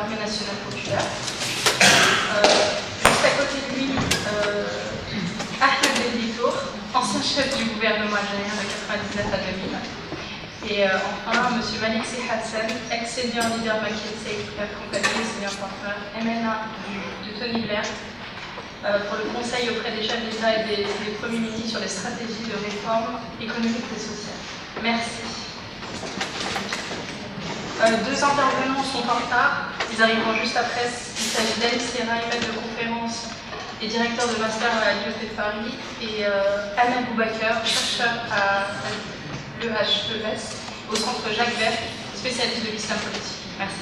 l'armée nationale populaire. Juste à côté de lui, Ahmed Benitour, ancien chef du gouvernement algérien de 1999 à 2000. Et enfin, M. Malik Si Hassan, ex-senior leader Banking Safe Company, senior partner MNA de Tony Blair, pour le conseil auprès des chefs d'État et des premiers ministres sur les stratégies de réforme économique et sociale. Merci. Deux intervenants sont en retard, ils arriveront juste après. Il s'agit d'Alice Serra, maître de conférence et directeur de master à l'IEP de Paris, et Anna Boubaker, chercheur à l'EHES, au centre Jacques Vert, spécialiste de l'islam politique. Merci.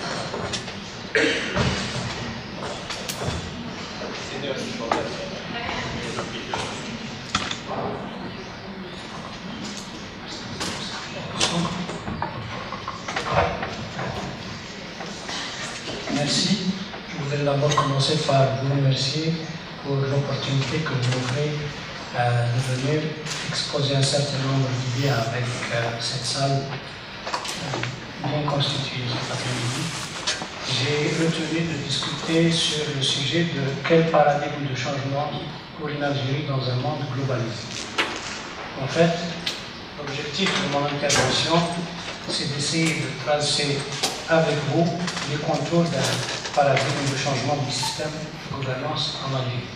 Merci. Je voudrais d'abord commencer par vous remercier pour l'opportunité que vous m'offrez de venir exposer un certain nombre d'idées avec cette salle bien constituée cet après-midi. J'ai retenu de discuter sur le sujet de quel paradigme de changement pour une Algérie dans un monde globalisé. En fait, l'objectif de mon intervention, c'est d'essayer de tracer avec vous les contours d'un paradigme de changement du système de gouvernance en Algérie.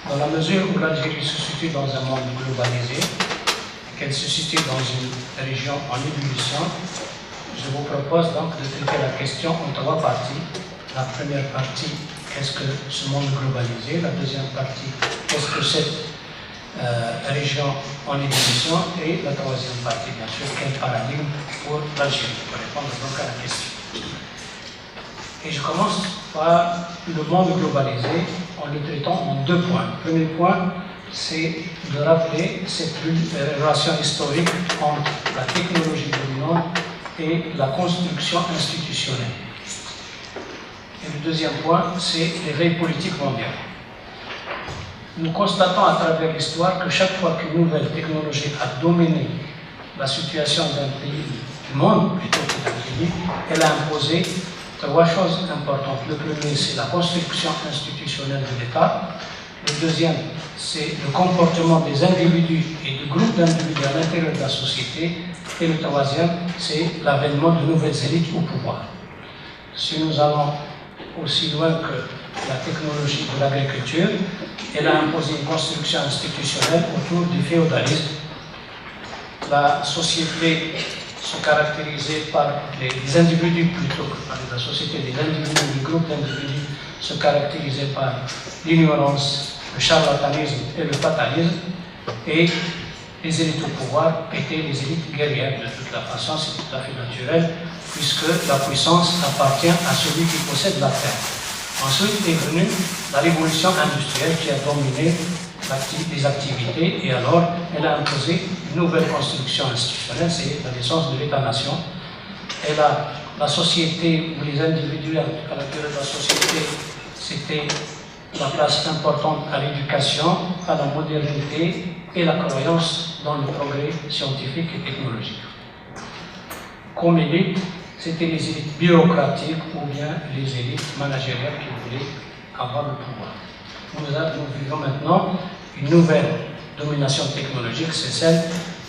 Dans la mesure où l'Algérie se situe dans un monde globalisé, qu'elle se situe dans une région en ébullition, je vous propose donc de traiter la question en trois parties. La première partie, qu'est-ce que ce monde globalisé? La deuxième partie, qu'est-ce que cette région en ébullition? Et la troisième partie, bien sûr, quel paradigme pour l'Algérie? Pour répondre donc à la question. Et je commence par le monde globalisé en le traitant en deux points. Le premier point, c'est de rappeler cette relation historique entre la technologie dominante et la construction institutionnelle. Et le deuxième point, c'est l'éveil politique mondial. Nous constatons à travers l'histoire que chaque fois qu'une nouvelle technologie a dominé la situation d'un pays, du monde plutôt que d'un pays, elle a imposé trois choses importantes. Le premier, c'est la construction institutionnelle de l'État. Le deuxième, c'est le comportement des individus et du groupe d'individus à l'intérieur de la société. Et le troisième, c'est l'avènement de nouvelles élites au pouvoir. Si nous allons aussi loin que la technologie de l'agriculture, elle a imposé une construction institutionnelle autour du féodalisme. La société se caractérisait par les individus plutôt que par la société des individus, les groupes d'individus se caractérisaient par l'ignorance, le charlatanisme et le fatalisme, et les élites au pouvoir étaient les élites guerrières. De toute la façon, c'est tout à fait naturel, puisque la puissance appartient à celui qui possède la terre. Ensuite est venue la révolution industrielle qui a dominé les activités, et alors elle a imposé une nouvelle construction institutionnelle, c'est la naissance de l'État-nation. Et la société, ou les individus à l'intérieur de la société, c'était la place importante à l'éducation, à la modernité et la croyance dans le progrès scientifique et technologique. Comme élite, c'était les élites bureaucratiques ou bien les élites managériales qui voulaient avoir le pouvoir. Nous vivons maintenant une nouvelle domination technologique, c'est celle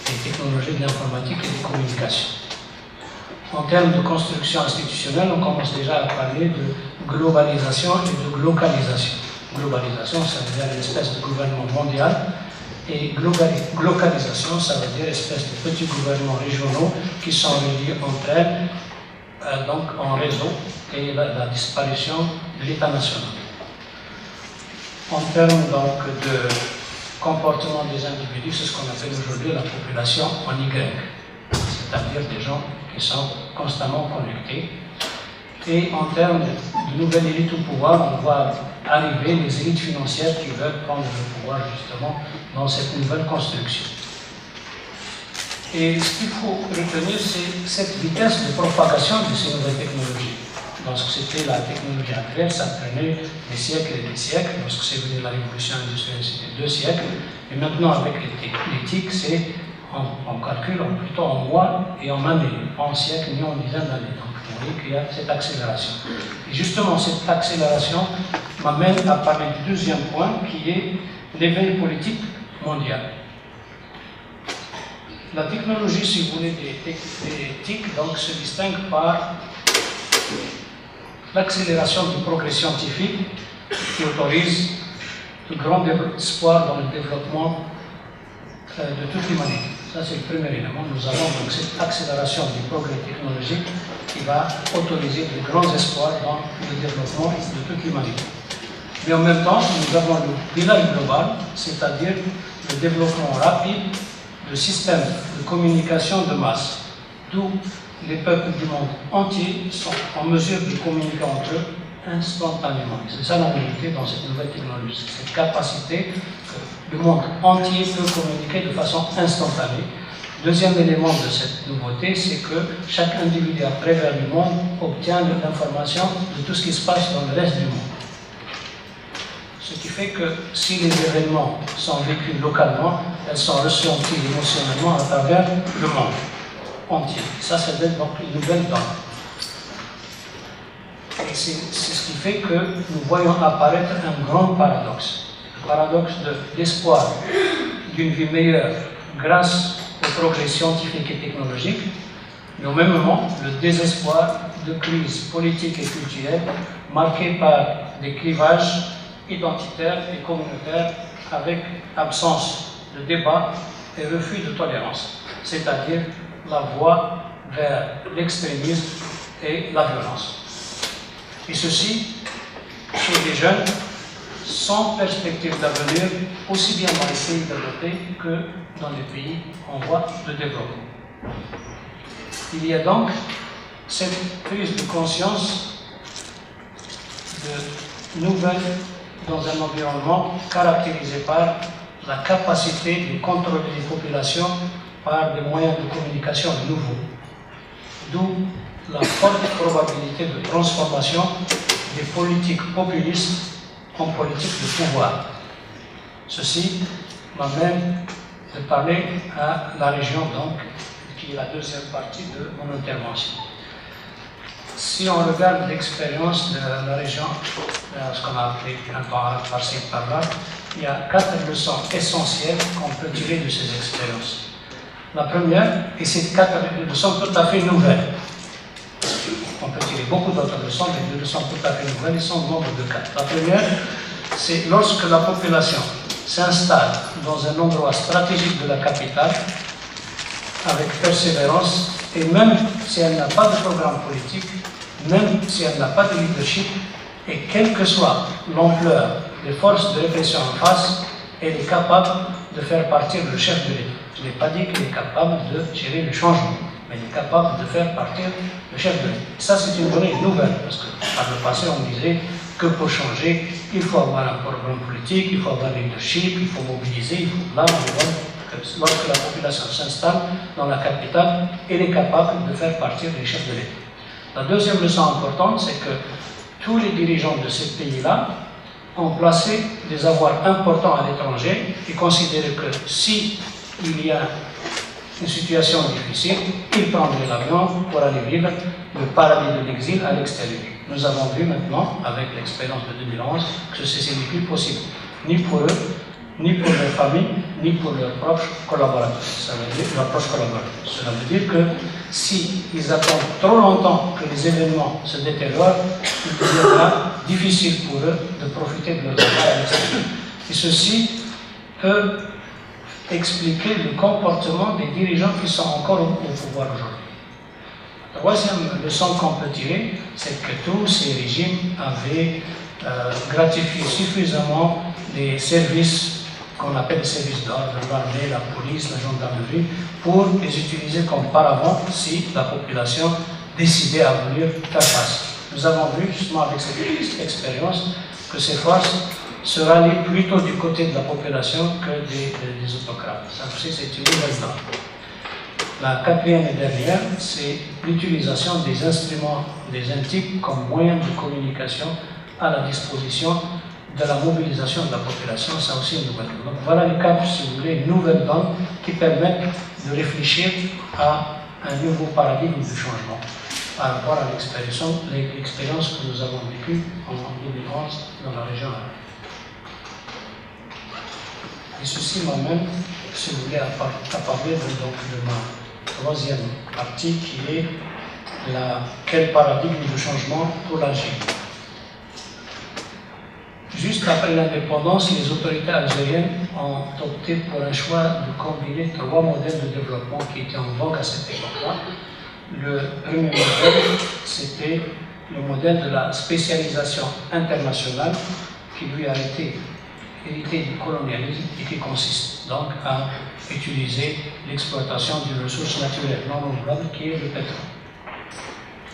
des technologies de l'informatique et des communications. En termes de construction institutionnelle, on commence déjà à parler de globalisation et de localisation. Globalisation, ça veut dire une espèce de gouvernement mondial, et localisation, ça veut dire une espèce de petits gouvernements régionaux qui sont reliés entre elles, donc en réseau, et la disparition de l'État national. En termes donc de comportement des individus, c'est ce qu'on appelle aujourd'hui la population en Y, c'est-à-dire des gens qui sont constamment connectés. Et en termes de nouvelles élites au pouvoir, on voit arriver les élites financières qui veulent prendre le pouvoir justement dans cette nouvelle construction. Et ce qu'il faut retenir, c'est cette vitesse de propagation de ces nouvelles technologies. Lorsque c'était la technologie actuelle, ça prenait des siècles et des siècles. Lorsque c'est venu la révolution industrielle, c'était 2 siècles. Et maintenant, avec les TIC, c'est en calcul, plutôt en mois et en années, pas en siècles ni en dizaines d'années. Donc, Vous voyez qu'il y a cette accélération. Et justement, cette accélération m'amène à parler du deuxième point, qui est l'éveil politique mondial. La technologie, si vous voulez, des TIC, donc, se distingue par l'accélération du progrès scientifique qui autorise de grands espoirs dans le développement de toute l'humanité. Ça, c'est le premier élément. Nous avons donc cette accélération du progrès technologique qui va autoriser de grands espoirs dans le développement de toute l'humanité. Mais en même temps, nous avons le village global, c'est-à-dire le développement rapide de systèmes de communication de masse, d'où les peuples du monde entier sont en mesure de communiquer entre eux instantanément. C'est ça la vérité dans cette nouvelle technologie, cette capacité que le monde entier peut communiquer de façon instantanée. Deuxième élément de cette nouveauté, c'est que chaque individu à travers le monde obtient de l'information de tout ce qui se passe dans le reste du monde. Ce qui fait que si les événements sont vécus localement, elles sont ressenties émotionnellement à travers le monde entier. Ça donne donc une nouvelle donne. Et c'est ce qui fait que nous voyons apparaître un grand paradoxe. Le paradoxe de l'espoir d'une vie meilleure grâce au progrès scientifique et technologique, mais au même moment le désespoir de crises politiques et culturelles marquées par des clivages identitaires et communautaires avec absence de débat et refus de tolérance, c'est-à-dire la voie vers l'extrémisme et la violence. Et ceci chez les jeunes sans perspective d'avenir, aussi bien dans les pays développés que dans les pays en voie de développement. Il y a donc cette prise de conscience de nouvelles dans un environnement caractérisé par la capacité de contrôler les populations par des moyens de communication nouveaux, d'où la forte probabilité de transformation des politiques populistes en politique de pouvoir. Ceci m'amène de parler à la région, donc, qui est la deuxième partie de mon intervention. Si on regarde l'expérience de la région, ce qu'on a appelé printemps arabe par-ci par-là, il y a 4 leçons essentielles qu'on peut tirer de ces expériences. La première, et ces 4 leçons tout à fait nouvelles. On peut tirer beaucoup d'autres leçons, mais 2 leçons tout à fait nouvelles, ils sont au nombre de 4. La première, c'est lorsque la population s'installe dans un endroit stratégique de la capitale, avec persévérance, et même si elle n'a pas de programme politique, même si elle n'a pas de leadership, et quelle que soit l'ampleur des forces de répression en face, elle est capable de faire partir le chef de l'État. Je n'ai pas dit qu'elle est capable de gérer le changement, mais elle est capable de faire partir le chef de l'État. Ça, c'est une donnée nouvelle, parce que par le passé, on disait que pour changer, il faut avoir un programme politique, il faut avoir un leadership, il faut mobiliser, il faut là, lorsque la population s'installe dans la capitale, elle est capable de faire partir les chefs de l'État. La deuxième leçon importante, c'est que tous les dirigeants de ces pays-là ont placé des avoirs importants à l'étranger et considéré que si il y a une situation difficile, ils prendraient l'avion pour aller vivre le paradis de l'exil à l'extérieur. Nous avons vu maintenant, avec l'expérience de 2011, que ceci n'est plus possible, ni pour eux, ni pour leur famille, ni pour leurs proches collaborateurs. Ça veut dire, leurs proches collaborateurs. Cela veut dire que s'ils attendent trop longtemps que les événements se détériorent, il deviendra difficile pour eux de profiter de leur travail à l'extérieur. Et ceci peut expliquer le comportement des dirigeants qui sont encore au pouvoir aujourd'hui. La troisième leçon qu'on peut tirer, c'est que tous ces régimes avaient gratifié suffisamment les services qu'on appelle les services d'ordre, l'armée, la police, la gendarmerie, pour les utiliser comme paravent si la population décidait à venir faire face. Nous avons vu justement avec cette expérience que ces forces se rallient plutôt du côté de la population que des autocrates. Ça aussi, c'est une nouvelle donne. La quatrième et dernière, c'est l'utilisation des instruments des intiques comme moyen de communication à la disposition de la mobilisation de la population. Ça aussi une nouvelle donne. Donc voilà les 4, si vous voulez, nouvelles donnes qui permettent de réfléchir à un nouveau paradigme de changement. par rapport à l'expérience que nous avons vécue en 2011 dans la région arabe. Et ceci m'amène, si vous voulez, à parler de ma troisième partie qui est quel paradigme de changement pour l'Algérie. Juste après l'indépendance, les autorités algériennes ont opté pour un choix de combiner trois modèles de développement qui étaient en vogue à cette époque-là. Le premier modèle, c'était le modèle de la spécialisation internationale qui lui a été hérité du colonialisme et qui consiste donc à utiliser l'exploitation d'une ressource naturelle non renouvelable qui est le pétrole.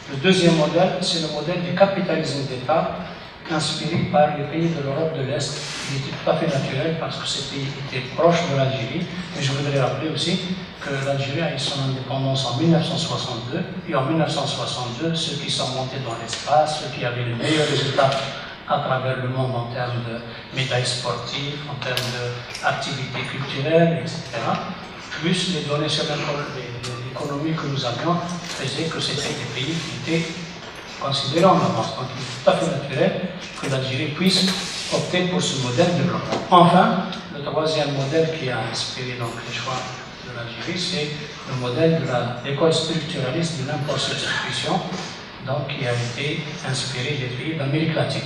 Le deuxième modèle, c'est le modèle du capitalisme d'État inspiré par les pays de l'Europe de l'Est. Il était tout à fait naturel parce que ces pays étaient proches de l'Algérie. Et je voudrais rappeler aussi que l'Algérie a eu son indépendance en 1962. Et en 1962, ceux qui sont montés dans l'espace, ceux qui avaient les meilleurs résultats à travers le monde en termes de médailles sportives, en termes d'activités culturelles, etc., plus les données sur l'économie que nous avions, faisaient que c'était des pays qui étaient considérés en avance. Donc il est tout à fait naturel que l'Algérie puisse opter pour ce modèle de développement. Enfin, le troisième modèle qui a inspiré donc les choix de l'Algérie, c'est le modèle de l'école structuraliste de l'impôt-substitution, donc qui a été inspiré des pays d'Amérique latine.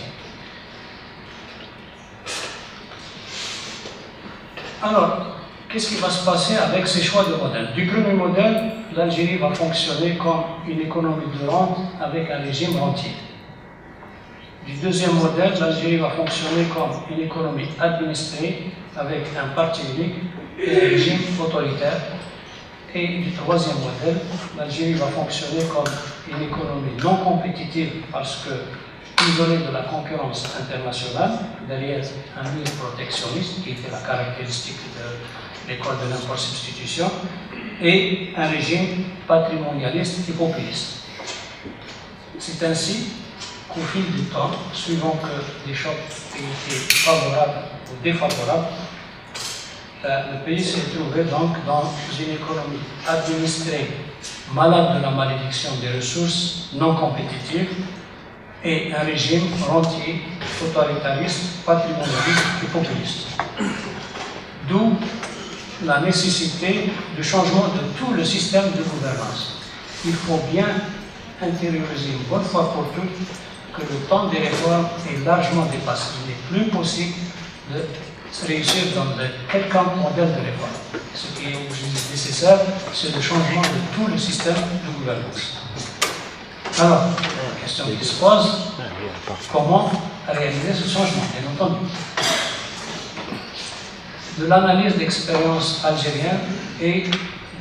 Alors, qu'est-ce qui va se passer avec ces choix de modèles? Du premier modèle, l'Algérie va fonctionner comme une économie de rente avec un régime rentier. Du deuxième modèle, l'Algérie va fonctionner comme une économie administrée avec un parti unique et un régime autoritaire. Et du troisième modèle, l'Algérie va fonctionner comme une économie non compétitive parce que isolée de la concurrence internationale, derrière un mur protectionniste qui était la caractéristique de l'école de l'impôt-substitution, et un régime patrimonialiste et populiste. C'est ainsi qu'au fil du temps, suivant que les chocs étaient favorables ou défavorables, le pays s'est trouvé donc dans une économie administrée, malade de la malédiction des ressources non compétitives, et un régime rentier, autoritariste, patrimonialiste et populiste. D'où la nécessité du changement de tout le système de gouvernance. Il faut bien intérioriser une bonne fois pour toutes que le temps des réformes est largement dépassé. Il n'est plus possible de réussir dans quelconque modèle de réforme. Ce qui est nécessaire, c'est le changement de tout le système de gouvernance. Alors, la question qui se pose, comment réaliser ce changement, bien entendu. De l'analyse d'expérience algérienne et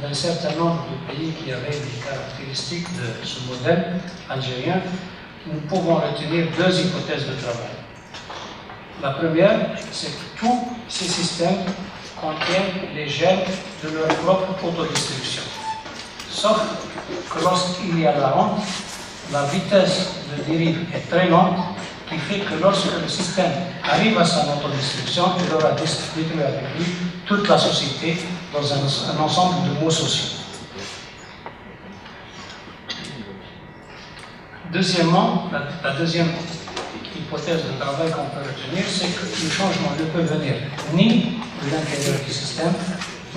d'un certain nombre de pays qui avaient des caractéristiques de ce modèle algérien, nous pouvons retenir deux hypothèses de travail. La première, c'est que tous ces systèmes contiennent les gènes de leur propre autodestruction. Sauf que lorsqu'il y a la rente, la vitesse de dérive est très lente, qui fait que lorsque le système arrive à son autodestruction, il aura détruit avec lui toute la société dans un ensemble de maux sociaux. Deuxièmement, la deuxième hypothèse de travail qu'on peut retenir, c'est que le changement ne peut venir ni de l'intérieur du système,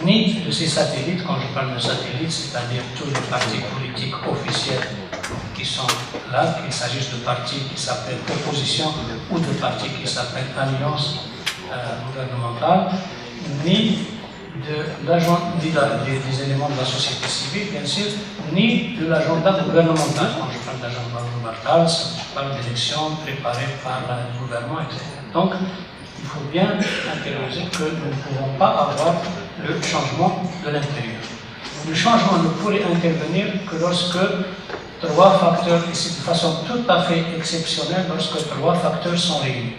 ni de ses satellites. Quand je parle de satellites, c'est-à-dire tous les partis politiques officiels qui sont là, qu'il s'agisse de partis qui s'appellent opposition ou de partis qui s'appellent alliance gouvernementale, ni des éléments de la société civile, bien sûr, ni de l'agenda gouvernemental. Quand je parle d'agenda gouvernemental, je parle d'élections préparées par le gouvernement, etc. Donc, il faut bien intérioriser que nous ne pouvons pas avoir le changement de l'intérieur. Le changement ne pourrait intervenir que lorsque trois facteurs, et c'est de façon tout à fait exceptionnelle, lorsque trois facteurs sont réunis.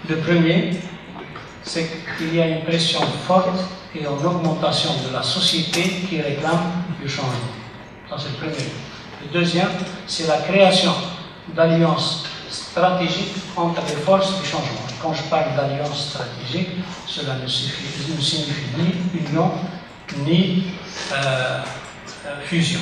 Le premier, c'est qu'il y a une pression forte et une augmentation de la société qui réclame le changement. Ça, c'est le premier. Le deuxième, c'est la création d'alliances stratégiques entre les forces du changement. Quand je parle d'alliance stratégique, cela ne signifie ni union, ni fusion.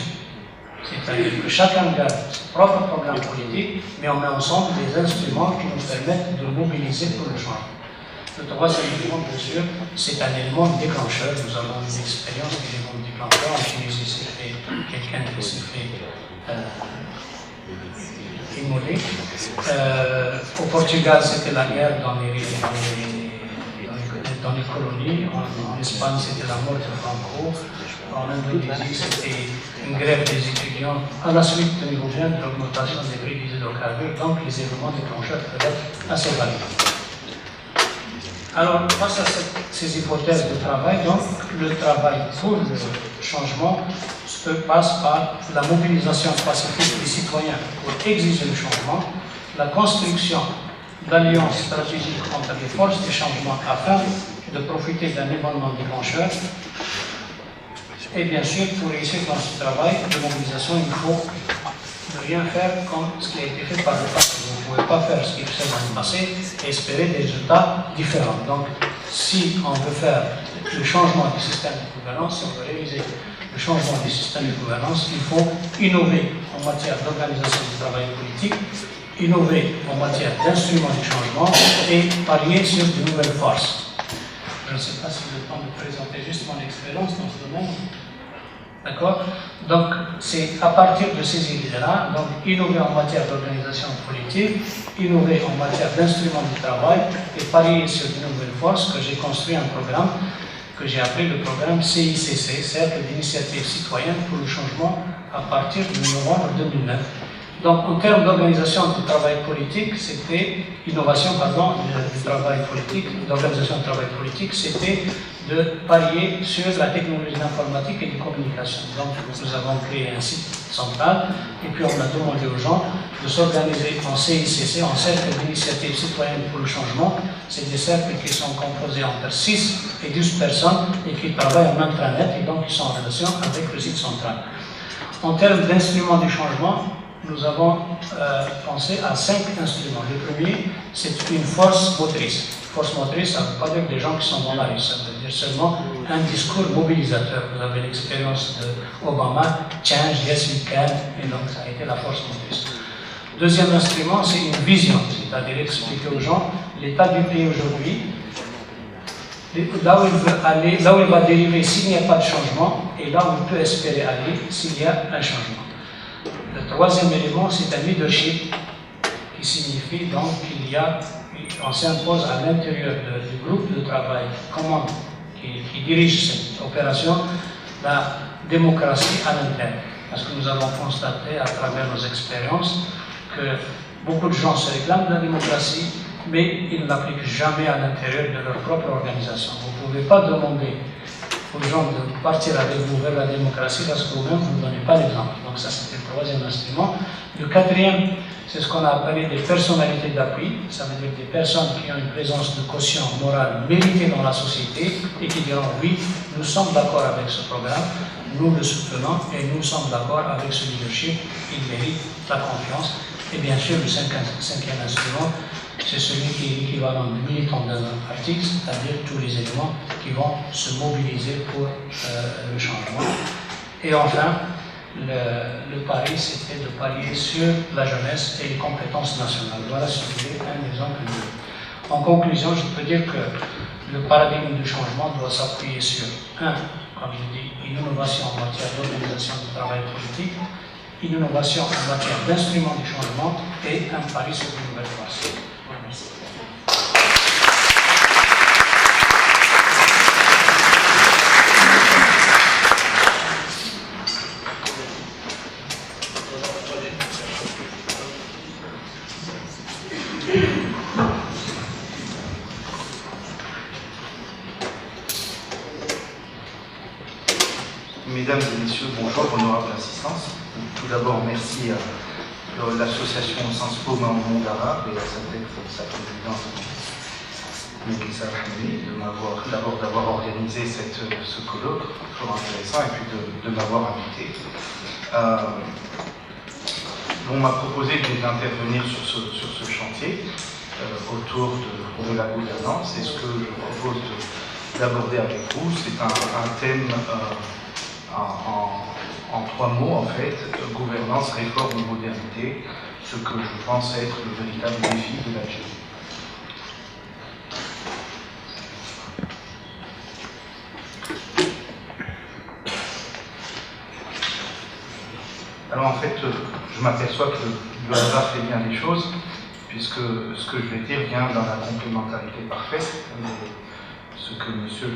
C'est-à-dire que chacun garde son propre programme politique, mais on met ensemble des instruments qui nous permettent de mobiliser pour le changement. Le troisième élément, bien sûr, c'est un élément déclencheur. Nous avons une expérience d'éléments déclencheurs. En Tunisie, c'était quelqu'un qui s'est fait immoler. Au Portugal, c'était la guerre dans les colonies. En Espagne, c'était la mort de Franco. En Indonésie, c'était une grève des étudiants. À la suite, il revient de l'augmentation des prix des hydrocarbures. Donc, les éléments déclencheurs peuvent être assez valides. Alors, face à ces hypothèses de travail, donc, le travail pour le changement passe par la mobilisation pacifique des citoyens pour exiger le changement, la construction d'alliances stratégiques entre les forces du changement afin de profiter d'un événement déclencheur. Et bien sûr, pour réussir dans ce travail de mobilisation, il faut ne rien faire comme ce qui a été fait par le passé. Vous ne pouvez pas faire ce qui s'est fait dans le passé et espérer des résultats différents. Donc, si on veut faire le changement du système de gouvernance, si on veut réaliser le changement du système de gouvernance, il faut innover en matière d'organisation du travail politique, innover en matière d'instruments du changement et parier sur de nouvelles forces. Je ne sais pas si j'ai le temps de présenter juste mon expérience dans ce domaine. D'accord? Donc, c'est à partir de ces idées-là, donc innover en matière d'organisation politique, innover en matière d'instruments du travail et parier sur de nouvelles forces que j'ai construit un programme que j'ai appelé le programme CICC, Cercle d'initiative citoyenne pour le changement, à partir de novembre 2009. Donc, en termes d'organisation du travail politique, c'était innovation, pardon, du travail politique, d'organisation du travail politique, c'était de parier sur la technologie d'informatique et de communication. Donc, nous avons créé un site central et puis on a demandé aux gens de s'organiser en CICC, en cercle d'initiative citoyenne pour le changement. C'est des cercles qui sont composés entre 6 et 12 personnes et qui travaillent en intranet et donc qui sont en relation avec le site central. En termes d'instruments du changement, nous avons pensé à 5 instruments. Le premier, c'est une force motrice. Force motrice, ça ne veut pas dire des gens qui sont dans la rue, ça veut dire seulement un discours mobilisateur. Vous avez l'expérience d'Obama, Change, Yes We Can, et donc ça a été la force motrice. Deuxième instrument, c'est une vision, c'est-à-dire expliquer aux gens l'état du pays aujourd'hui, là où il veut aller, là où il va dériver s'il n'y a pas de changement, et là où il peut espérer aller s'il y a un changement. Le troisième élément, c'est un leadership qui signifie donc qu'on s'impose à l'intérieur du groupe de travail commande qui dirige cette opération, la démocratie à l'interne. Parce que nous avons constaté à travers nos expériences que beaucoup de gens se réclament de la démocratie, mais ils ne l'appliquent jamais à l'intérieur de leur propre organisation. Vous ne pouvez pas demander aux gens de partir avec vous vers la démocratie parce que vous-même, vous ne donnez pas l'exemple. Donc ça, c'était le troisième instrument. Le quatrième, c'est ce qu'on a appelé des personnalités d'appui. Ça veut dire des personnes qui ont une présence de quotient moral méritée dans la société et qui diront oui, nous sommes d'accord avec ce programme, nous le soutenons et nous sommes d'accord avec ce leadership, il mérite la confiance. Et bien sûr, le cinquième instrument, c'est celui qui est l'équivalent de militant d'un article, c'est-à-dire tous les éléments qui vont se mobiliser pour le changement. Et enfin, le pari, c'était de parier sur la jeunesse et les compétences nationales. Voilà, si vous voulez, un exemple. En conclusion, je peux dire que le paradigme du changement doit s'appuyer sur, comme je dis, une innovation en matière d'organisation du travail politique, une innovation en matière d'instruments du changement et un pari sur une nouvelle force. Merci. Mesdames et messieurs, bonjour, honorable assistance. Tout d'abord, merci à l'association Sciences Po dans le monde arabe et à sa présidente, Mélissa Rahmani, d'avoir organisé ce colloque, fort intéressant, et puis de m'avoir invité. On m'a proposé d'intervenir sur ce chantier autour de la gouvernance, et ce que je propose d'aborder avec vous, c'est un thème en en 3 mots, en fait, gouvernance, réforme, modernité, ce que je pense être le véritable défi de l'Algérie. Alors en fait, je m'aperçois que le hasard fait bien les choses, puisque ce que je vais dire vient dans la complémentarité parfaite de ce que monsieur le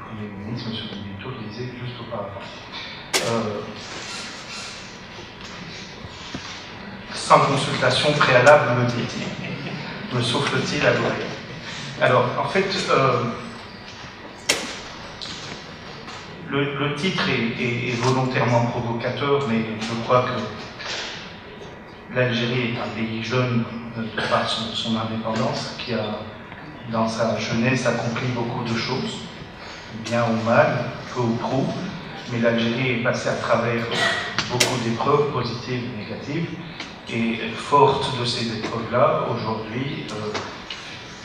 Premier ministre, monsieur Biditour, disait juste auparavant. Sans consultation préalable, me souffle-t-il à l'oreille. Alors, en fait, le titre est volontairement provocateur, mais je crois que l'Algérie est un pays jeune de par son indépendance, qui a, dans sa jeunesse, accompli beaucoup de choses, bien ou mal, peu ou prou, mais l'Algérie est passée à travers beaucoup d'épreuves positives et négatives, et forte de ces épreuves-là, aujourd'hui,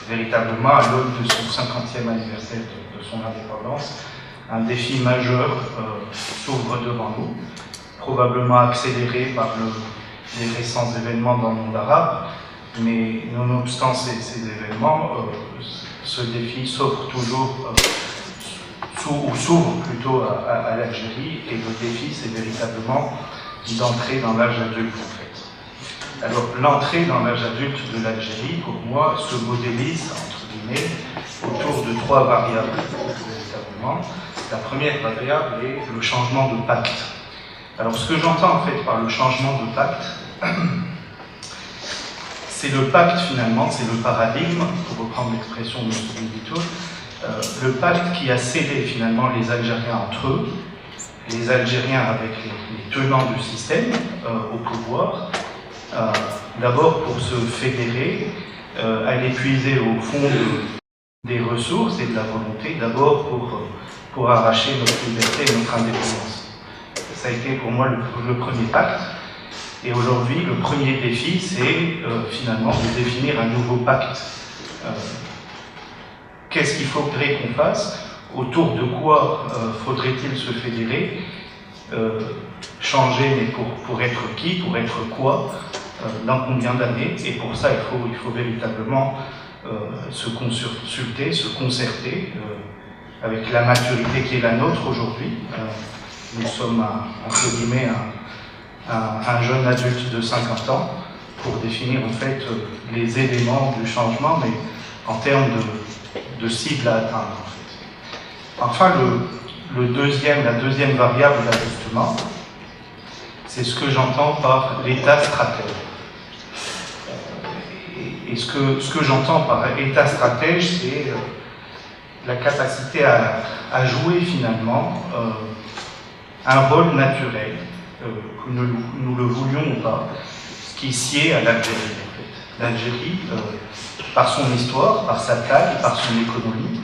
véritablement à l'aune de son 50e anniversaire de son indépendance, un défi majeur s'ouvre devant nous, probablement accéléré par les récents événements dans le monde arabe, mais nonobstant ces événements, ce défi s'offre toujours, s'ouvre plutôt à l'Algérie, et le défi, c'est véritablement d'entrer dans l'âge adulte, en fait. Alors, l'entrée dans l'âge adulte de l'Algérie, pour moi, se modélise, entre guillemets, autour de 3 variables, véritablement. La première variable est le changement de pacte. Alors, ce que j'entends, en fait, par le changement de pacte, c'est le pacte, finalement, c'est le paradigme, pour reprendre l'expression de M. Biditour, le pacte qui a scellé, finalement, les Algériens entre eux, les Algériens avec les tenants du système au pouvoir, d'abord pour se fédérer, aller puiser au fond des ressources et de la volonté, d'abord pour arracher notre liberté et notre indépendance. Ça a été pour moi le premier pacte. Et aujourd'hui, le premier défi, c'est finalement de définir un nouveau pacte. Qu'est-ce qu'il faudrait qu'on fasse? Autour de quoi faudrait-il se fédérer? Changer, mais pour être qui? Pour être quoi? Dans combien d'années? Et pour ça, il faut véritablement se consulter, se concerter avec la maturité qui est la nôtre aujourd'hui. Nous sommes, entre guillemets, un jeune adulte de 50 ans pour définir en fait les éléments du changement, mais en termes de cible à atteindre. En fait. Enfin, la deuxième variable d'ajustement, c'est ce que j'entends par l'état stratège. Et ce que j'entends par état stratège, c'est la capacité à jouer finalement un rôle naturel, que nous le voulions ou pas, qui sied à l'Algérie. En fait. L'Algérie, par son histoire, par sa taille, par son économie,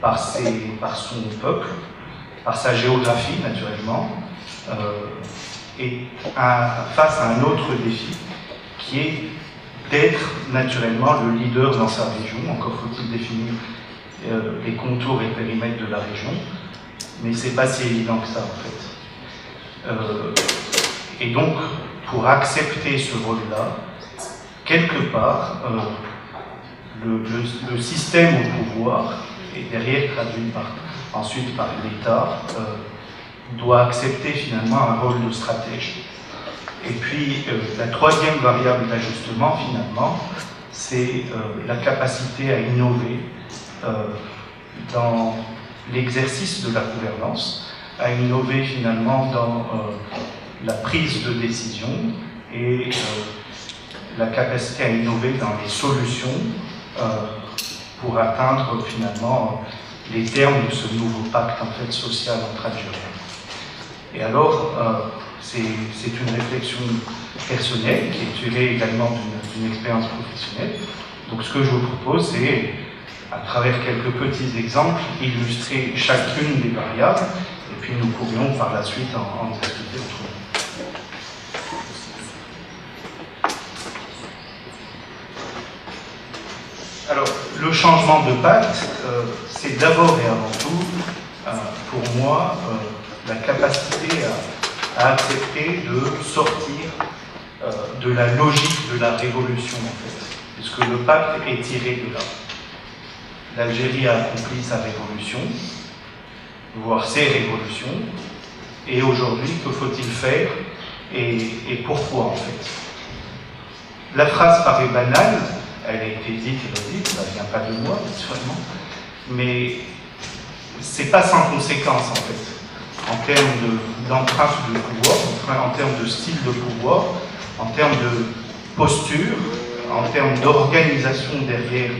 par son peuple, par sa géographie naturellement, est face à un autre défi, qui est d'être naturellement le leader dans sa région. Encore faut-il définir les contours et le périmètre de la région, mais c'est pas si évident que ça en fait. Et donc, pour accepter ce rôle-là, quelque part, le système au pouvoir, et derrière traduit ensuite par l'État, doit accepter finalement un rôle de stratège. Et puis, la troisième variable d'ajustement, finalement, c'est la capacité à innover dans l'exercice de la gouvernance, à innover finalement dans la prise de décision et la capacité à innover dans les solutions pour atteindre finalement les termes de ce nouveau pacte en fait, social entre Algériens. Et alors, c'est une réflexion personnelle qui est tirée également d'une expérience professionnelle. Donc ce que je vous propose, c'est, à travers quelques petits exemples, illustrer chacune des variables, et puis nous pourrions par la suite en discuter autrement. Alors, le changement de pacte, c'est d'abord et avant tout, pour moi, la capacité à accepter de sortir de la logique de la révolution, en fait, puisque le pacte est tiré de là. L'Algérie a accompli sa révolution, voire ses révolutions, et aujourd'hui, que faut-il faire et pourquoi, en fait? La phrase paraît banale, elle a été dite et redite, ça ne vient pas de moi, naturellement, mais c'est pas sans conséquence, en fait, en termes d'empreinte de pouvoir, en termes de style de pouvoir, en termes de posture, en termes d'organisation derrière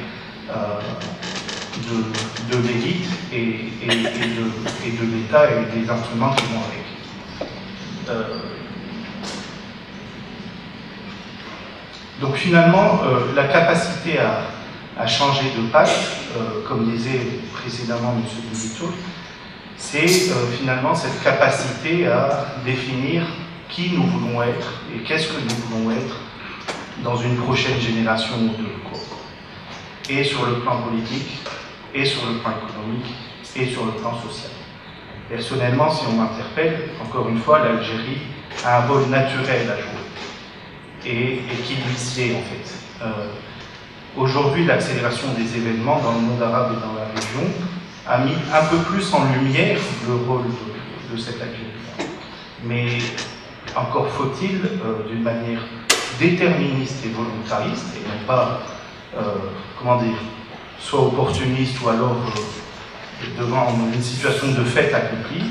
de l'élite et de l'État et des instruments qui vont avec. Donc finalement, la capacité à changer de pacte, comme disait précédemment M. Bouguito, c'est finalement cette capacité à définir qui nous voulons être et qu'est-ce que nous voulons être dans une prochaine génération ou deux, et sur le plan politique, et sur le plan économique, et sur le plan social. Personnellement, si on m'interpelle, encore une fois, l'Algérie a un rôle naturel à jouer, et qui lui sied en fait. Aujourd'hui, l'accélération des événements dans le monde arabe et dans la région a mis un peu plus en lumière le rôle de cette Algérie. Mais encore faut-il, d'une manière déterministe et volontariste, et non pas, comment dire, soit opportuniste ou alors devant une situation de fait accomplie,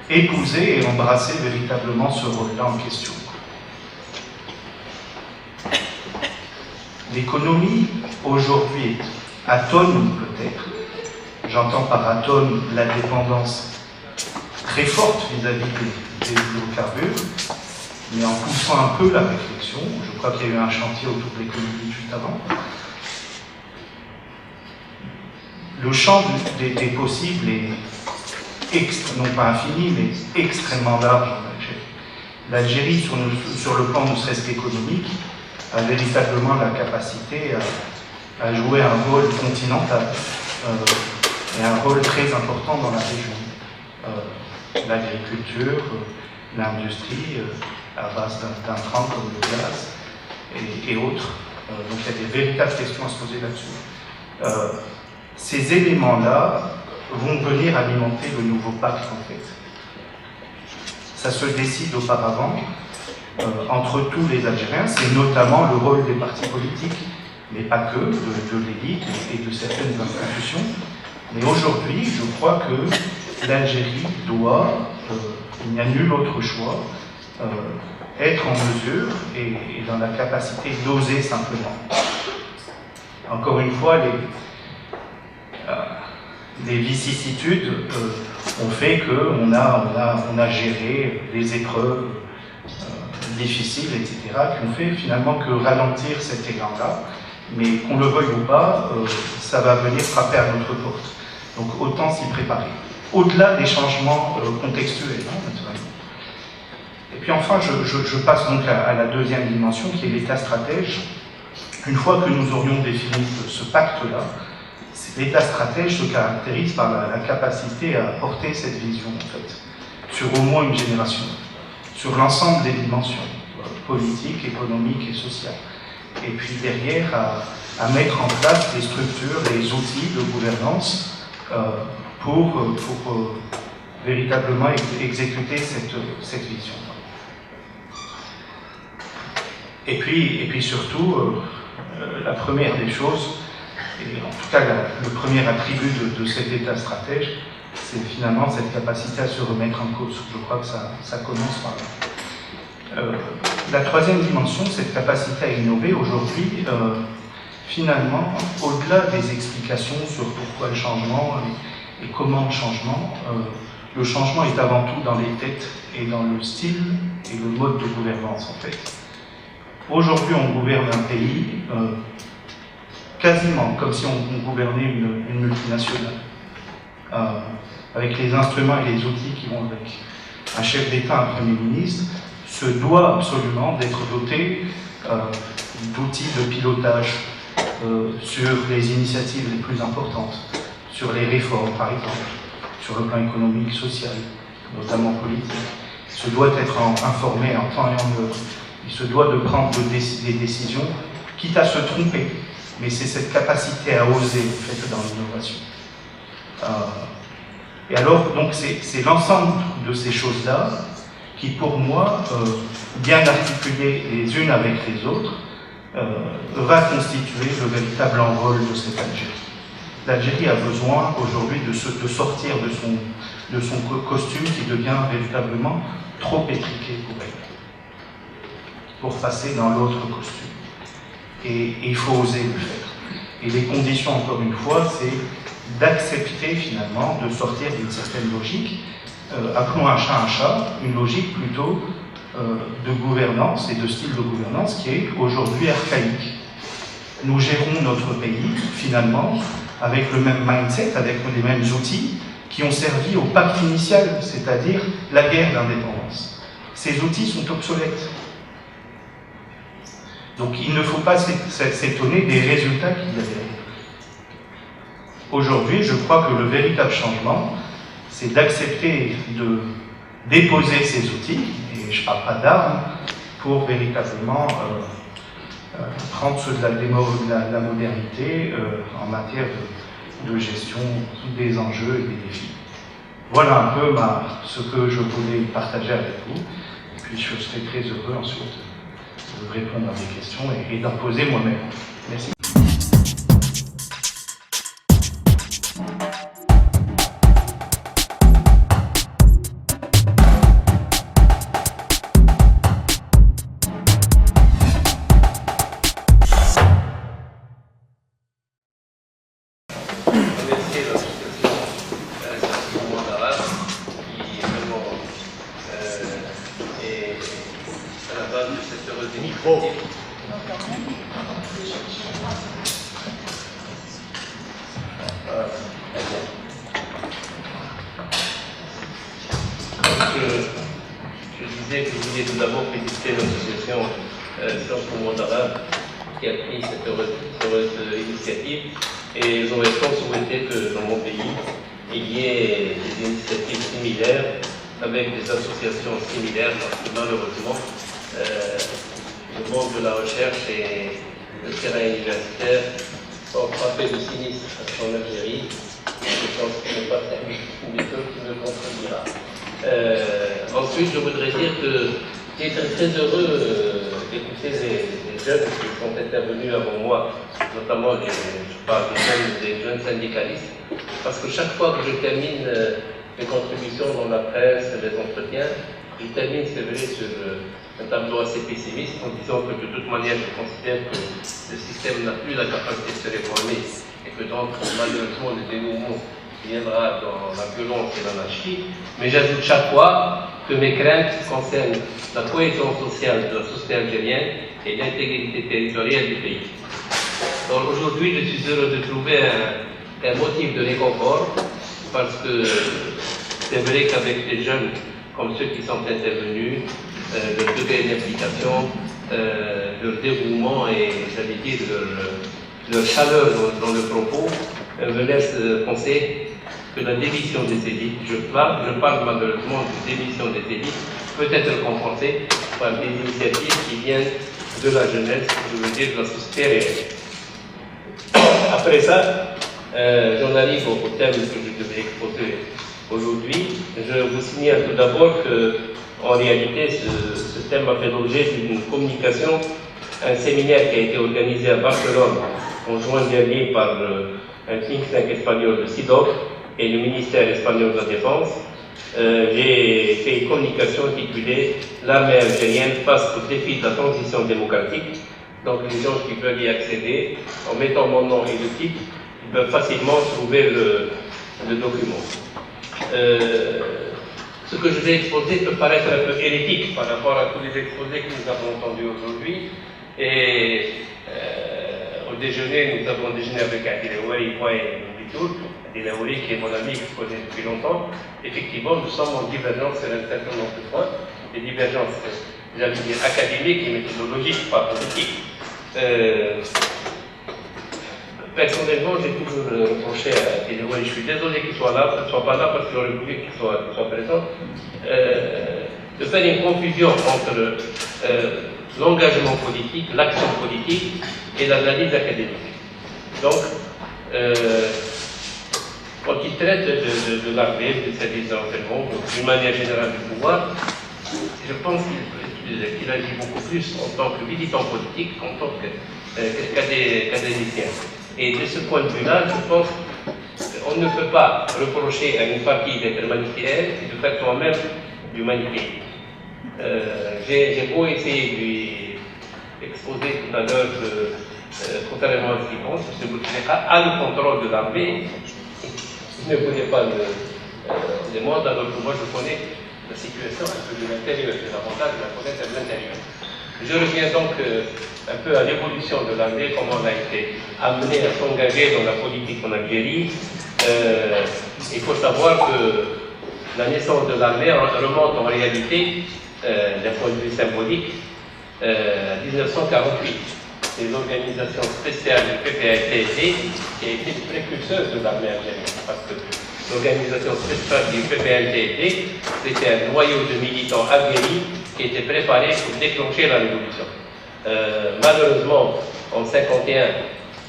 épouser et embrasser véritablement ce rôle-là en question. L'économie, aujourd'hui, atone peut-être, j'entends par atone la dépendance très forte vis-à-vis des hydrocarbures, mais en poussant un peu la réflexion, je crois qu'il y a eu un chantier autour de l'économie juste avant, le champ des possibles est non pas infini, mais extrêmement large en Algérie. L'Algérie, sur le plan ne serait-ce qu'économique, a véritablement la capacité à jouer un rôle continental et un rôle très important dans la région. L'agriculture, l'industrie, à base d'intrants comme le gaz et autres. Donc il y a des véritables questions à se poser là-dessus. Ces éléments-là vont venir alimenter le nouveau pacte, en fait. Ça se décide auparavant entre tous les Algériens, c'est notamment le rôle des partis politiques, mais pas que, de l'élite et de certaines institutions. Mais aujourd'hui, je crois que l'Algérie doit, il n'y a nul autre choix, être en mesure et dans la capacité d'oser simplement. Encore une fois, les vicissitudes ont fait qu'on a géré des épreuves difficiles, etc., qui ont fait finalement que ralentir cet élan-là, mais qu'on le veuille ou pas, ça va venir frapper à notre porte. Donc autant s'y préparer. Au-delà des changements contextuels, naturellement. Et puis enfin, je passe donc à la deuxième dimension, qui est l'état stratège. Une fois que nous aurions défini ce pacte-là, l'état stratège se caractérise par la capacité à porter cette vision, en fait, sur au moins une génération, sur l'ensemble des dimensions, politiques, économiques et sociales. Et puis derrière, à mettre en place les structures, les outils de gouvernance pour véritablement exécuter cette vision. Et puis surtout, la première des choses, et en tout cas le premier attribut de cet état stratège, c'est finalement cette capacité à se remettre en cause. Je crois que ça commence par là. La troisième dimension, cette capacité à innover, aujourd'hui, finalement, au-delà des explications sur pourquoi le changement et comment le changement est avant tout dans les têtes et dans le style et le mode de gouvernance, en fait. Aujourd'hui, on gouverne un pays quasiment comme si on gouvernait une multinationale, avec les instruments et les outils qui vont avec. Un chef d'État, un Premier ministre, se doit absolument d'être doté d'outils de pilotage sur les initiatives les plus importantes, sur les réformes par exemple, sur le plan économique, social, notamment politique, se doit d'être informé en temps et en heure. Il se doit de prendre des décisions, quitte à se tromper. Mais c'est cette capacité à oser, en fait, dans l'innovation. Et alors, donc, c'est l'ensemble de ces choses-là qui, pour moi, bien articulées les unes avec les autres, va constituer le véritable envol de cette Algérie. L'Algérie a besoin aujourd'hui de sortir de son costume qui devient véritablement trop étriqué pour elle, pour passer dans l'autre costume. Et il faut oser le faire. Et les conditions, encore une fois, c'est d'accepter finalement de sortir d'une certaine logique, appelons un chat, une logique plutôt de gouvernance et de style de gouvernance qui est aujourd'hui archaïque. Nous gérons notre pays, finalement, avec le même mindset, avec les mêmes outils qui ont servi au pacte initial, c'est-à-dire la guerre d'indépendance. Ces outils sont obsolètes. Donc il ne faut pas s'étonner des résultats qu'il y a derrière. Aujourd'hui, je crois que le véritable changement, c'est d'accepter de déposer ces outils, et je ne parle pas d'armes, pour véritablement prendre ceux de la modernité en matière de gestion des enjeux et des défis. Voilà un peu ce que je voulais partager avec vous, et puis je serai très heureux ensuite de répondre à des questions et d'en poser moi-même. Merci. Je disais que je voulais tout d'abord féliciter l'association Sciences pour le monde arabe qui a pris cette heureuse initiative, et j'aurais tant souhaité que dans mon pays il y ait des initiatives similaires avec des associations similaires, parce que malheureusement le monde de la recherche et le terrain universitaire sont frappés de sinistre en Algérie. Je pense qu'il n'est pas très méthode qui me contredira. Ensuite, je voudrais dire que j'étais très heureux d'écouter les jeunes qui sont intervenus avant moi, notamment je parle des jeunes syndicalistes, parce que chaque fois que je termine mes contributions dans la presse, les entretiens, je termine, c'est vrai, sur un tableau assez pessimiste en disant que de toute manière, je considère que le système n'a plus la capacité de se réformer et que donc, malheureusement, le dénouement viendra dans la violence et l'anarchie, mais j'ajoute chaque fois que mes craintes concernent la cohésion sociale de la société algérienne et l'intégrité territoriale du pays. Donc aujourd'hui, je suis heureux de trouver un motif de réconfort, parce que c'est vrai qu'avec des jeunes comme ceux qui sont intervenus, leur degré d'implication, leur dévouement et, j'allais dire, leur chaleur dans le propos, me laisse penser que la démission des élites, je parle malheureusement de démission des élites, peut être compensée par des initiatives qui viennent de la jeunesse, je veux dire de la société réelle. Après ça, j'en arrive au thème que je devais exposer aujourd'hui. Je vous signale tout d'abord qu'en réalité, ce thème a fait l'objet d'une communication, un séminaire qui a été organisé à Barcelone en juin dernier par un think tank espagnol de SIDOC et le ministère espagnol de la Défense. J'ai fait une communication intitulée « L'armée algérienne face au défi de la transition démocratique ». Donc les gens qui veulent y accéder, en mettant mon nom et le titre, ils peuvent facilement trouver le document. Ce que je vais exposer peut paraître un peu hérétique par rapport à tous les exposés que nous avons entendus aujourd'hui. Et au déjeuner, nous avons déjeuné avec Adil Aouari, moi et Bitoul. Adil Aouari, qui est mon ami, que je connais depuis longtemps. Effectivement, nous sommes en divergence sur un certain nombre de points. Des divergences, j'allais dire, académiques et méthodologiques, pas politiques. personnellement, j'ai toujours reproché à Téléo, et je suis désolé qu'il soit là, qu'il ne soit pas là parce que j'aurais voulu qu'il soit présent, de faire une confusion entre l'engagement politique, l'action politique et l'analyse académique. Donc, quand il traite de l'armée, du service de renseignement, d'une manière générale du pouvoir, je pense qu'il agit beaucoup plus en tant que militant politique qu'en tant qu'académicien. Et de ce point de vue-là, je pense qu'on ne peut pas reprocher à une partie d'être manichéenne et de faire soi-même du manichéisme. J'ai beau essayer de lui exposer tout à l'heure, contrairement à ce qu'il pense, M. Bouteflika a le contrôle de l'armée. Il ne connaît pas les mondes, alors que moi je connais la situation un peu de l'intérieur, c'est l'avantage de la connaître de l'intérieur. Je reviens donc un peu à l'évolution de l'armée, comment on a été amené à s'engager dans la politique en Algérie. Il faut savoir que la naissance de l'armée remonte en réalité, d'un point de vue symbolique, à 1948. C'est l'organisation spéciale du PPA-TSD qui a été le précurseur de l'armée algérienne. Parce que l'organisation spéciale du PPA-TSD, c'était un noyau de militants aguerris qui étaient préparés pour déclencher la révolution. Malheureusement, en 1951,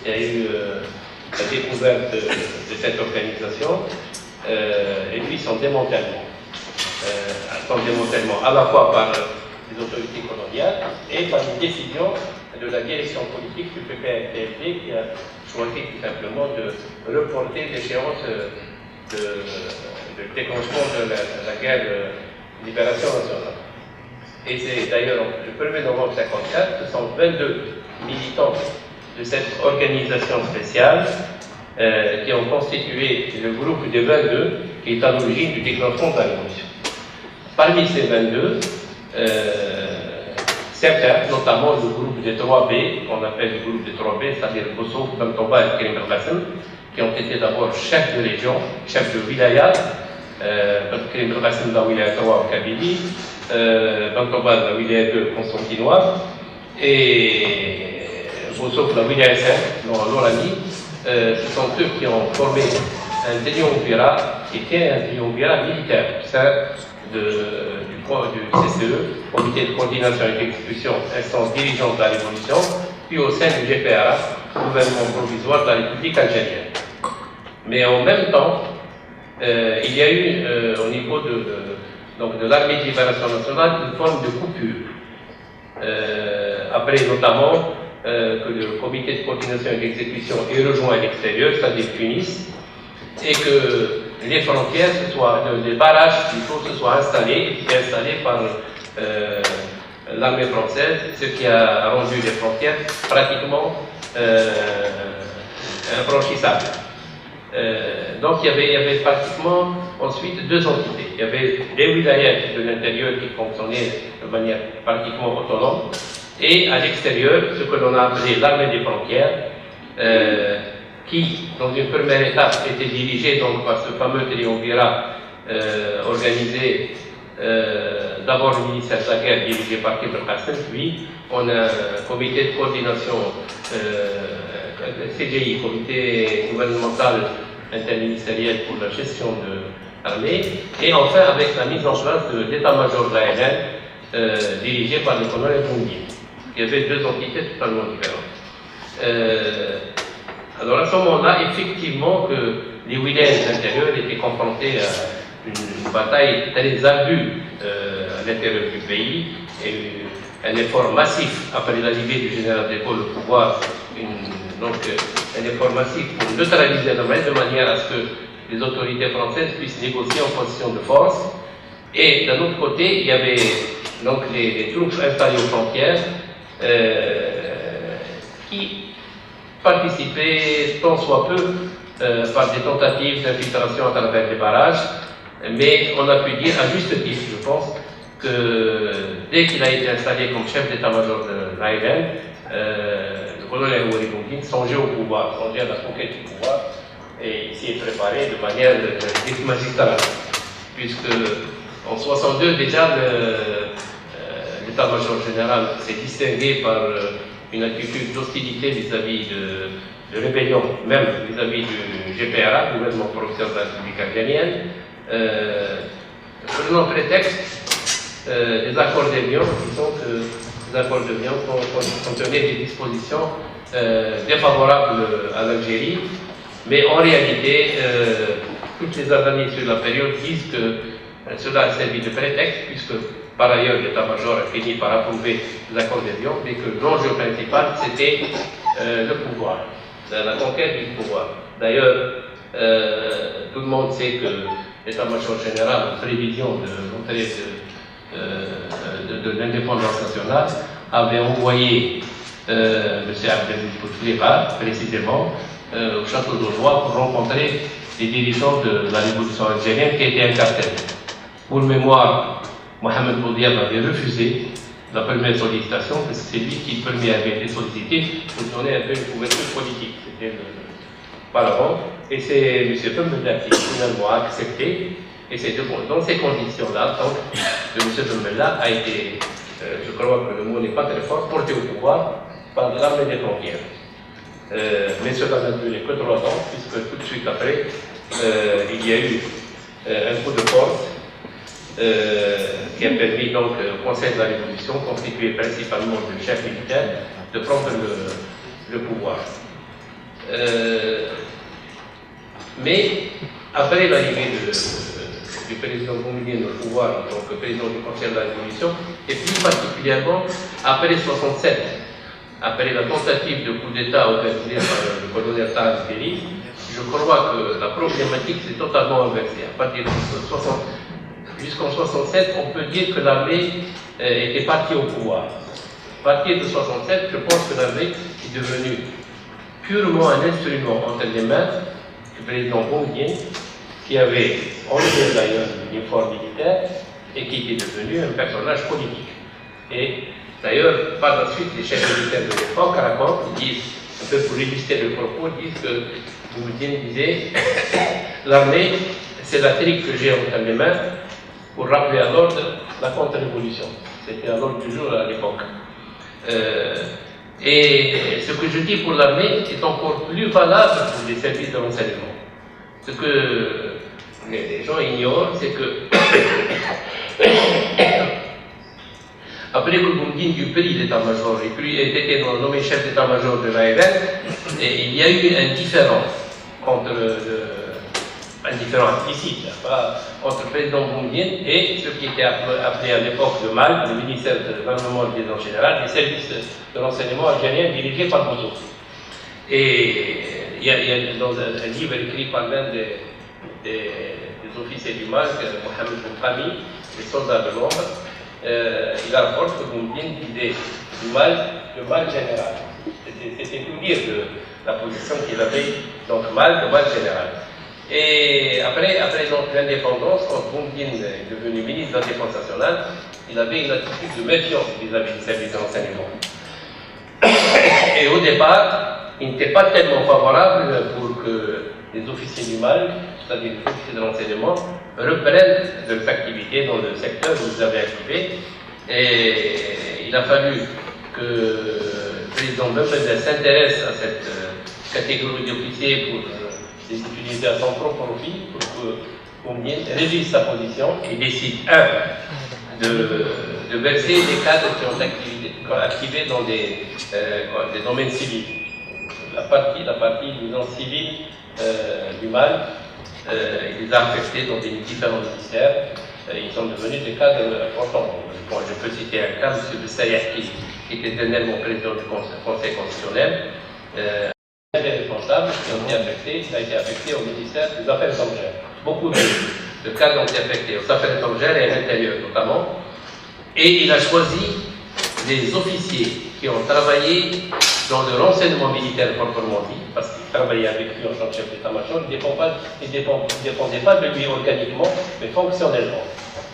il y a eu la découverte de cette organisation et puis son démantèlement. À la fois par les autorités coloniales et par une décision de la direction politique du PPA-TSD qui a choisi tout simplement de reporter l'échéance de déclenchement de la guerre de libération nationale. Et c'est d'ailleurs le 1er novembre 1954, ce sont 22 militants de cette organisation spéciale qui ont constitué le groupe des 22 qui est à l'origine du déclenchement de la révolution. Parmi ces 22, certains, notamment le groupe des 3B, qu'on appelle le groupe des 3B, c'est-à-dire Bossouf, Bantouba et Karim El-Qassem, qui ont été d'abord chefs de région, chefs de wilaya, Karim El-Qassem la wilaya 3 en Kabylie, Bantouba la wilaya 2 constantinoise, et Bossouf la wilaya 5 dans l'Oranie. Ce sont eux qui ont formé un triumvirat qui était un triumvirat militaire, du CCE, Comité de coordination et d'exécution, instance dirigeante de la Révolution, puis au sein du GPRA, gouvernement provisoire de la République algérienne. Mais en même temps, il y a eu au niveau de l'armée de libération nationale une forme de coupure. Après notamment que le comité de coordination et d'exécution est rejoint à l'extérieur, c'est-à-dire Tunis, et que les frontières, les barrages plutôt, se soient installés par l'armée française, ce qui a rendu les frontières pratiquement infranchissables. Donc il y avait pratiquement ensuite deux entités. Il y avait les wilayas de l'intérieur qui fonctionnaient de manière pratiquement autonome, et à l'extérieur, ce que l'on a appelé l'armée des frontières, qui, dans une première étape, était dirigée donc, par ce fameux triumvirat organisé d'abord le ministère de la guerre dirigé par Karim El-Qassem, puis on a un comité de coordination CGI, comité gouvernemental interministériel pour la gestion de l'armée, et enfin avec la mise en place de l'état-major de l'ANL dirigé par le colonel Bounguier. Il y avait deux entités totalement différentes. Alors à ce moment-là, effectivement, que les wilayas intérieurs étaient confrontés à une bataille très ardue à l'intérieur du pays, et un effort massif après l'arrivée du général de Gaulle au pouvoir, donc un effort massif pour neutraliser l'armée de manière à ce que les autorités françaises puissent négocier en position de force. Et d'un autre côté, il y avait donc les troupes installées aux frontières qui participaient tant soit peu par des tentatives d'infiltration à travers des barrages, mais on a pu dire à juste titre, je pense, que dès qu'il a été installé comme chef d'état-major de l'ANL, le colonel Houari Bounguine songeait au pouvoir, songeait à la conquête du pouvoir, et il s'y est préparé de manière magistrale, puisque en 1962 déjà l'état-major général s'est distingué par une attitude d'hostilité vis-à-vis de rébellion, même vis-à-vis du GPRA, gouvernement provisoire de la République algérienne, prenant prétexte des accords d'Évian, disons que les accords d'Évian contenaient des dispositions défavorables à l'Algérie, mais en réalité, toutes les analyses sur la période disent que cela a servi de prétexte, puisque par ailleurs l'état-major a fini par approuver les accords d'Évian, mais que l'enjeu principal c'était le pouvoir, la conquête du pouvoir. D'ailleurs, tout le monde sait que l'état-major général, en prévision de l'entrée de l'indépendance nationale, avait envoyé M. Abdelaziz Bouteflika, précisément, au château d'Aujois pour rencontrer les dirigeants de la révolution algérienne qui étaient incarcérés. Pour mémoire, Mohamed Boudiab avait refusé la première sollicitation, parce que c'est lui qui le premier avait été sollicité pour donner un peu une couverture politique. C'était auparavant. Et c'est M. Fembella qui finalement a accepté. Et c'est dans ces conditions-là, donc, que M. Fembella a été, je crois que le mot n'est pas très fort, porté au pouvoir par l'armée des frontières. Mais cela n'a duré que 3 ans, puisque tout de suite après, il y a eu un coup de force qui a permis donc au Conseil de la Révolution, constitué principalement de chefs militaires, de prendre le pouvoir. Mais après l'arrivée du président Boumediene au pouvoir en tant que président du Conseil de la Révolution, et plus particulièrement après 1967, après la tentative de coup d'État organisée par le colonel Tahar Beri, je crois que la problématique s'est totalement inversée. À partir de 1960, jusqu'en 1967, on peut dire que l'armée était partie au pouvoir. À partir de 1967, je pense que l'armée est devenue purement un instrument entre les mains du président Boumediene, qui avait enlevé d'ailleurs l'uniforme militaire et qui était devenu un personnage politique. Et d'ailleurs, par la suite, les chefs militaires de l'époque, à la COP, disent, un peu pour illustrer le propos, disent que Boumediene disait l'armée, c'est la trique que j'ai entre les mains pour rappeler à l'ordre la contre-révolution. C'était à l'ordre du jour à l'époque. Et ce que je dis pour l'armée est encore plus valable pour les services de renseignement. Ce que les gens ignorent, c'est que après que Boumediene eut pris l'état-major et puis était nommé chef d'état-major de l'ARN, il y a eu un différend entre un différent implicite, entre le président Boumediene et ce qui était appelé à l'époque le MAL, le ministère de l'Armement et des Liaisons Générales, les services de renseignement algériens dirigés par Bozo. Et il y a dans un livre écrit par l'un des officiers du MAL, Mohamed Boukami, les soldats de l'ombre, il rapporte que Boumediene disait le mal général. C'était tout dire de la position qu'il avait, donc le mal général. Et après l'indépendance, quand Boumediene est devenu ministre de la Défense nationale, il avait une attitude de méfiance vis-à-vis du service de renseignement. Et au départ, il n'était pas tellement favorable pour que les officiers du MAL, c'est-à-dire les officiers de renseignement, reprennent leurs activités dans le secteur où ils avaient activé. Et il a fallu que le président Boumediene s'intéresse à cette catégorie d'officiers pour les utiliser à son propre profit, pour que Boumediene révise sa position et décide, de verser des cadres qui ont activé dans des domaines civils. La partie disons, civile du MAL, il les a affectés dans des différents ministères. Ils sont devenus des cadres importants. Bon, je peux citer un cas, M. Bessayah, qui était dernièrement président du Conseil constitutionnel. Des responsables qui ont été affectés, il a été affecté au ministère des Affaires étrangères. Beaucoup de cadres ont été affectés aux Affaires étrangères et à l'intérieur notamment. Et il a choisi des officiers qui ont travaillé dans le renseignement militaire proprement dit, parce qu'il travaillait avec lui en tant que chef d'état-major, il ne dépendait pas de lui organiquement, mais fonctionnellement.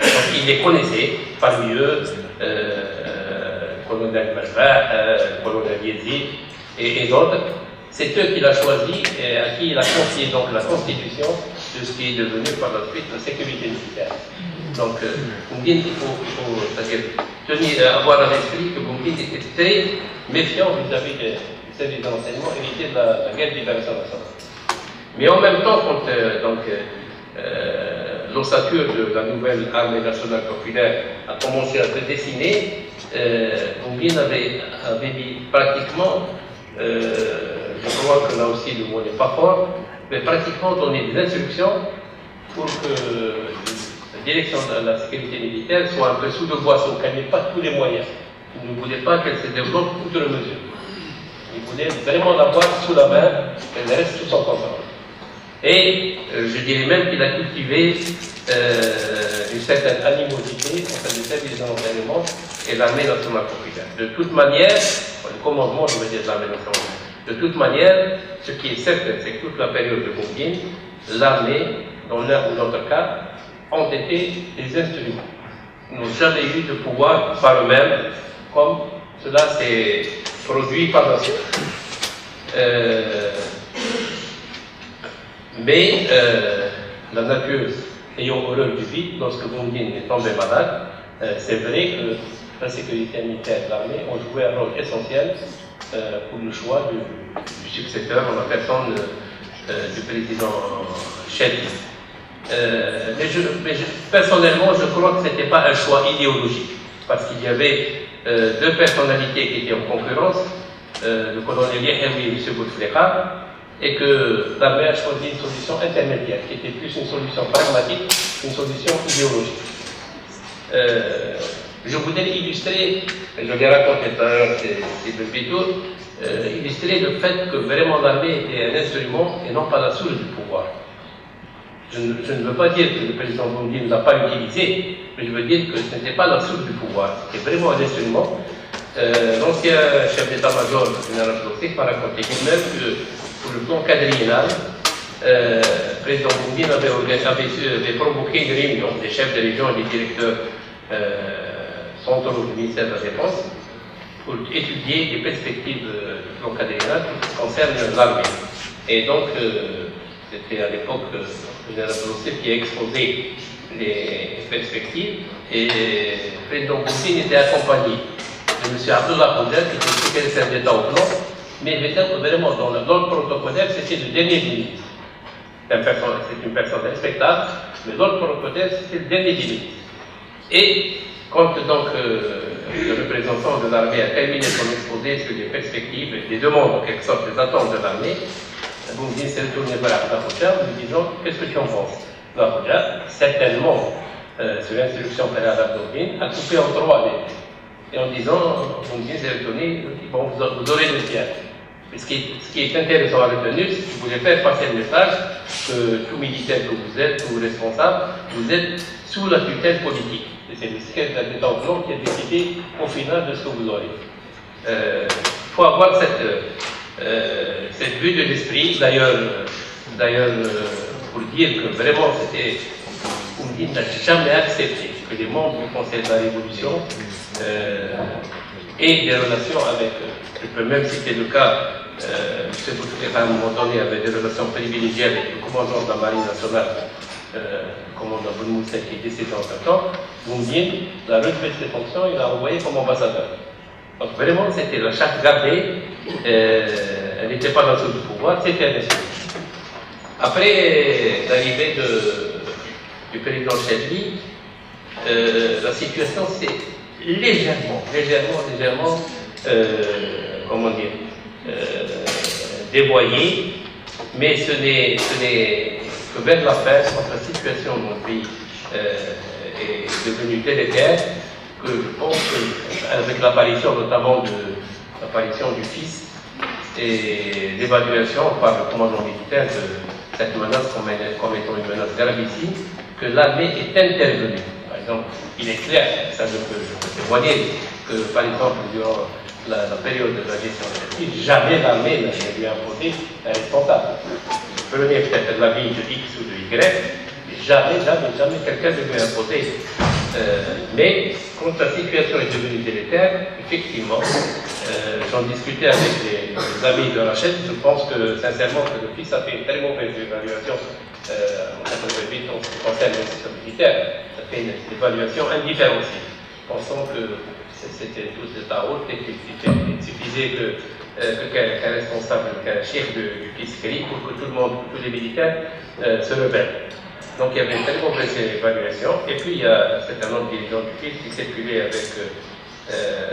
Donc il les connaissait, parmi eux, le colonel Majba, le colonel Yezid et d'autres. C'est eux qu'il a choisi et à qui il a confié donc la constitution de ce qui est devenu par la suite la sécurité militaire. Donc, Boumediene, il faut c'est-à-dire avoir à l'esprit que Boumediene était très méfiant vis-à-vis des services de renseignement, éviter la guerre de libération nationale. Mais en même temps, quand l'ossature de la nouvelle armée nationale populaire a commencé à se dessiner, Boumediene avait mis pratiquement, je crois que là aussi le mot n'est pas fort, mais pratiquement donné des instructions pour que la direction de la sécurité militaire soit un peu sous le boisseau, qu'elle n'ait pas tous les moyens. Il ne voulait pas qu'elle se développe outre mesure. Il voulait vraiment l'avoir sous la main, qu'elle reste sous son contrôle. Et je dirais même qu'il a cultivé une certaine animosité entre les services de renseignement et l'armée nationale populaire. De toute manière, le commandement, je veux dire, de l'armée nationale, de toute manière, ce qui est certain, c'est que toute la période de Boumediene, l'armée, dans l'un ou l'autre cas, ont été des instruments. Ils n'ont jamais eu de pouvoir par eux-mêmes, comme cela s'est produit par la suite. Mais la nature ayant horreur du vide, lorsque Boumediene est tombé malade, c'est vrai que la sécurité militaire de l'armée ont joué un rôle essentiel pour le choix du successeur en la personne du président Chedli. Personnellement, je crois que ce n'était pas un choix idéologique, parce qu'il y avait deux personnalités qui étaient en concurrence, le colonel Yehewi et M. Bouteflika, et que l'armée a choisi une solution intermédiaire, qui était plus une solution pragmatique qu'une solution idéologique. Je voudrais illustrer, je l'ai raconté tout à l'heure, c'est le Bitour, illustrer le fait que vraiment l'armée était un instrument et non pas la source du pouvoir. Je ne veux pas dire que le président Boumediene ne l'a pas utilisé, mais je veux dire que ce n'était pas la source du pouvoir, c'était vraiment un instrument. L'ancien chef d'état-major, le général Blossé, m'a raconté lui-même que pour le plan quadriennal, le président Boumediene avait provoqué une réunion des chefs de région et des directeurs centraux du ministère de la Défense pour étudier les perspectives du plan quadriennal qui concernent l'armée. Et donc, c'était à l'époque le général Blossé qui a exposé les perspectives et le président Boumediene était accompagné de M. Abdullah Kouder, qui était secrétaire d'État au plan, mais vraiment dans le protocolaire, c'était le dernier ministre. C'est une personne respectable, mais l'ordre protocolaire, c'était le dernier ministre. Et quand donc le représentant de l'armée a terminé son exposé sur les perspectives, les demandes en quelque sorte, les attentes de l'armée, Boumediene s'est retourné vers Abdullah Kouder en lui disant « Qu'est-ce que tu en penses ?» Abdullah Kouder, certainement, sur l'instruction préalable de Boumediene, a coupé en trois les. Et en disant, Boumediene s'est retourné, bon, vous aurez le tien. Mais ce qui est intéressant à retenir, c'est que je voulais faire passer le message que tout militaire que vous êtes, tout responsable, vous êtes sous la tutelle politique. Et c'est le secrétaire d'État au plan qui a décidé au final de ce que vous aurez. Il faut avoir cette vue de l'esprit, d'ailleurs, pour dire que vraiment c'était, Boumediene n'a jamais accepté que les membres du Conseil de la Révolution aient des relations avec eux. Je peux même citer le cas, M. Bouteflika à un moment donné avait des relations privilégiées avec le commandant de la Marine nationale, le commandant Boun Moussa qui est décédé en ce temps. Boumediene l'a relevé de ses fonctions et l'a envoyé comme ambassadeur. Donc vraiment, c'était la charte gardée, elle n'était pas dans le du pouvoir, c'était un esprit. Après l'arrivée du président Chedli, la situation s'est légèrement, comment dire, dévoyée, mais ce n'est que vers la fin, quand la situation dans le pays est devenue délétère, que je pense qu'avec l'apparition notamment l'apparition du fils et l'évaluation par le commandant militaire de cette menace comme étant une menace gravissime, que l'armée est intervenue. Par exemple, il est clair, ça je peux témoigner, que par exemple, durant la période de la gestion de la crise, jamais l'armée n'a lui imposé un responsable. Prenez peut-être l'avis de X ou de Y, mais jamais quelqu'un ne lui a imposé. Mais quand la situation est devenue délétère, effectivement, j'en discutais avec les amis de Rachid, je pense que sincèrement que le fils a fait une très mauvaise évaluation en 88 en ce qui concerne le système militaire. Ça fait une évaluation indifférenciée, pensant que c'était tout de haut et qu'il suffisait qu'un responsable, qu'un chef du Kisskeri pour que tout le monde, tous les militaires se rebellent. Donc il y avait une très mauvaise évaluation. Et puis il y a un certain nombre de dirigeants du PIS qui circulaient avec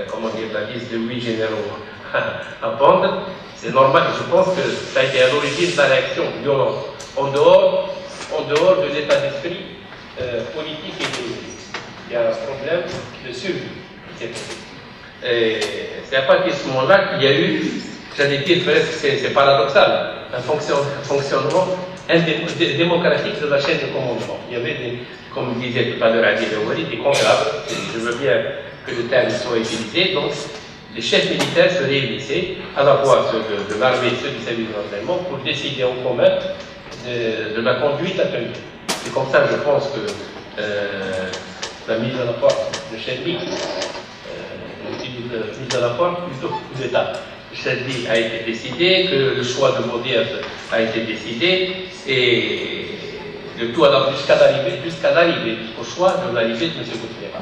comment dire, la liste de 8 généraux à pendre. C'est normal, je pense que ça a été à l'origine de la réaction violente. En dehors de l'état d'esprit politique et idéologique. Il y a un problème de survie. Et c'est à partir de ce moment-là qu'il y a eu, j'allais dire presque, c'est paradoxal, un fonctionnement démocratique de la chaîne de commandement. Il y avait, comme disait tout à l'heure Adil Ouali, des comptables, je veux bien que le terme soit utilisé, donc les chefs militaires se réunissaient, à la fois ceux de l'armée et ceux du service de renseignement, pour décider en commun de la conduite à tenir. C'est comme ça, je pense, que la mise à la porte de Chenli, mise à la porte plutôt coup d'État. Chenli a été décidé, que le choix de Modier a été décidé, et le tout alors jusqu'à l'arrivée, jusqu'au choix de l'arrivée de M. Bouteflika.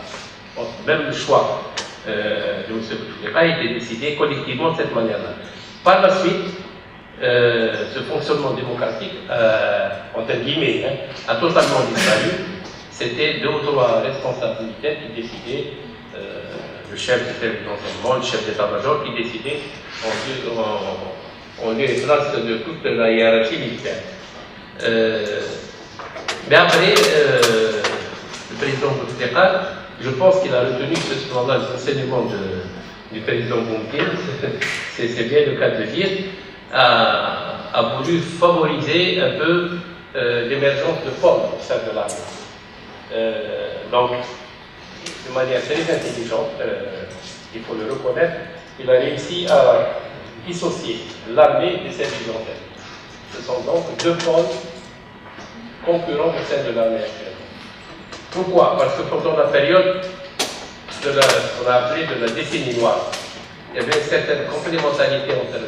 Donc, même le choix de M. Bouteflika a été décidé collectivement de cette manière-là. Par la suite, ce fonctionnement démocratique, entre guillemets, a totalement disparu. C'était 2 ou 3 responsables militaires qui décidaient, le chef du service d'enseignement, le chef d'état-major, qui décidait en lieu et place de toute la hiérarchie militaire. Mais après, le président Bouteflika, je pense qu'il a retenu cependant les enseignements du président Boumediene, c'est bien le cas de le dire, a voulu favoriser un peu l'émergence de formes au sein de l'armée. Donc, de manière très intelligente, il faut le reconnaître, il a réussi à dissocier l'armée des services renseignements. Ce sont donc 2 pôles concurrents au sein de l'armée actuelle. Pourquoi? Parce que pendant la période de ce qu'on a appelé de la décennie noire, il y avait une certaine complémentarité entre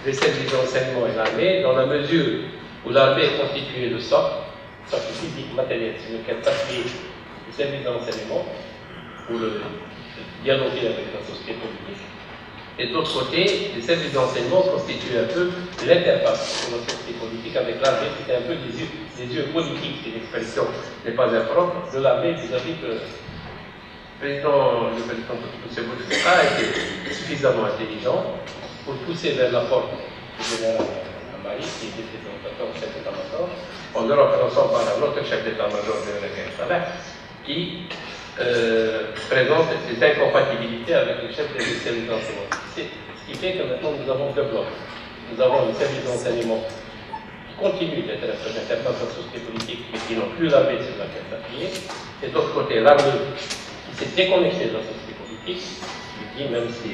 les services de renseignement et l'armée, dans la mesure où l'armée est constituée de socle physique, matériel, sur lequel s'appuie le service de renseignement pour dialoguer avec la société politique. Et d'autre côté, les services de renseignement constituent un peu l'interface de la société politique avec l'armée, c'était un peu des yeux politiques, si l'expression n'est pas impropre, de l'armée vis-à-vis que le président M. Bouteflika a été suffisamment intelligent pour pousser vers la porte du général Amari, qui était présentateur au chef d'état-major, en le représentant par un autre chef d'état-major de Salah, qui présente des incompatibilités avec le chef des services d'enseignement. Ce qui fait que maintenant nous avons 2 blocs. Nous avons le service d'enseignement qui continue d'être un interface de la société politique, mais qui n'ont plus l'armée sur laquelle s'appuyer. Et d'autre côté, l'armée qui s'est déconnectée de la société politique, je dis même si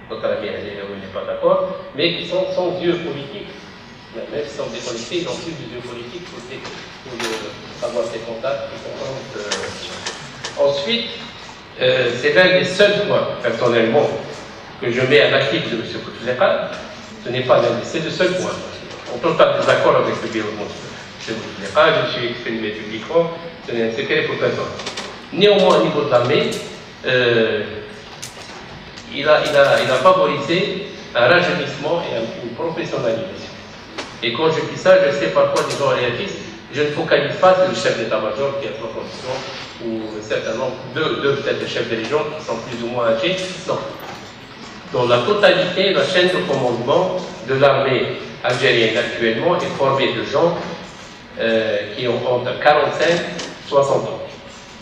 notre ami n'est pas d'accord, mais qui sont sans yeux politiques. Même s'ils sont déconnectés, ils n'ont plus de yeux politiques pour avoir ces contacts, pour comprendre. Ensuite, c'est l'un des seuls points, personnellement, que je mets à l'actif de M. Bouteflika. Ce n'est pas l'un des, c'est le seul point. En total désaccord avec le bureau de M. Bouteflika, je suis exprimé publiquement, ce n'est un secret pour personne. Néanmoins, au niveau de l'armée, il a favorisé un rajeunissement et une professionnalisation. Et quand je dis ça, je sais parfois les gens réagissent. Je ne focalise pas sur le chef d'état-major qui a 3 fonctions, ou un certain nombre, deux peut-être de chefs de légion qui sont plus ou moins âgés. Non. Dans la totalité, la chaîne de commandement de l'armée algérienne actuellement est formée de gens qui ont entre 45 et 60 ans.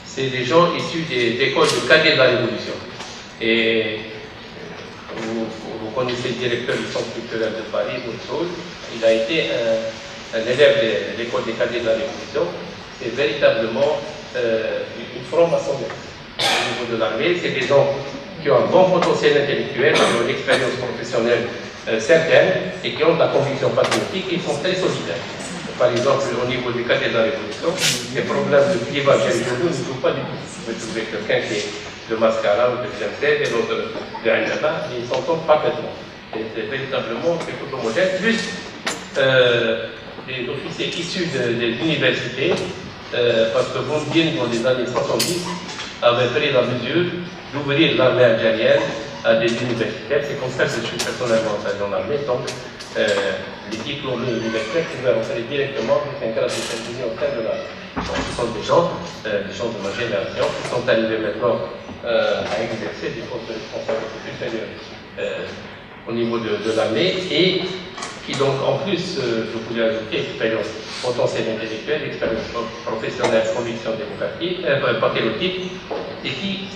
C'est des gens issus des écoles de cadets de la Révolution. Et vous connaissez le directeur du Centre culturel de Paris, Bouteflika, il a été un élève de l'école des cadets de la Révolution. C'est véritablement une franc-maçonnerie au niveau de l'armée. C'est des gens qui ont un bon potentiel intellectuel, qui ont une expérience professionnelle certaine et qui ont de la conviction patriotique et ils sont très solidaires. Par exemple, au niveau du cadets de la Révolution, les problèmes de clivage religieux ne jouent pas du tout. Vous pouvez trouver quelqu'un qui est de Mascara ou de Jamsed et l'autre de Aïnaba, et ils s'entendent parfaitement. C'est véritablement quelque chose de moderne, plus des officiers issus des universités, parce que Boumediene, dans les années 70, avait pris la mesure d'ouvrir l'armée algérienne à des universitaires. C'est comme ça que je suis personnellement entré dans l'armée. Donc, les diplômes universitaires pouvaient rentrer directement avec un grade de chef au sein de l'armée. Donc, ce sont des gens de ma génération qui sont arrivés maintenant à exercer des postes de responsabilité supérieure au niveau de l'armée et qui donc en plus, je voulais ajouter expérience potentielle intellectuelle, expérience professionnelle, conviction démocratique, patriotique, et qui,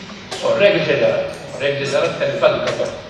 en règle générale, ne prennent pas de campagne.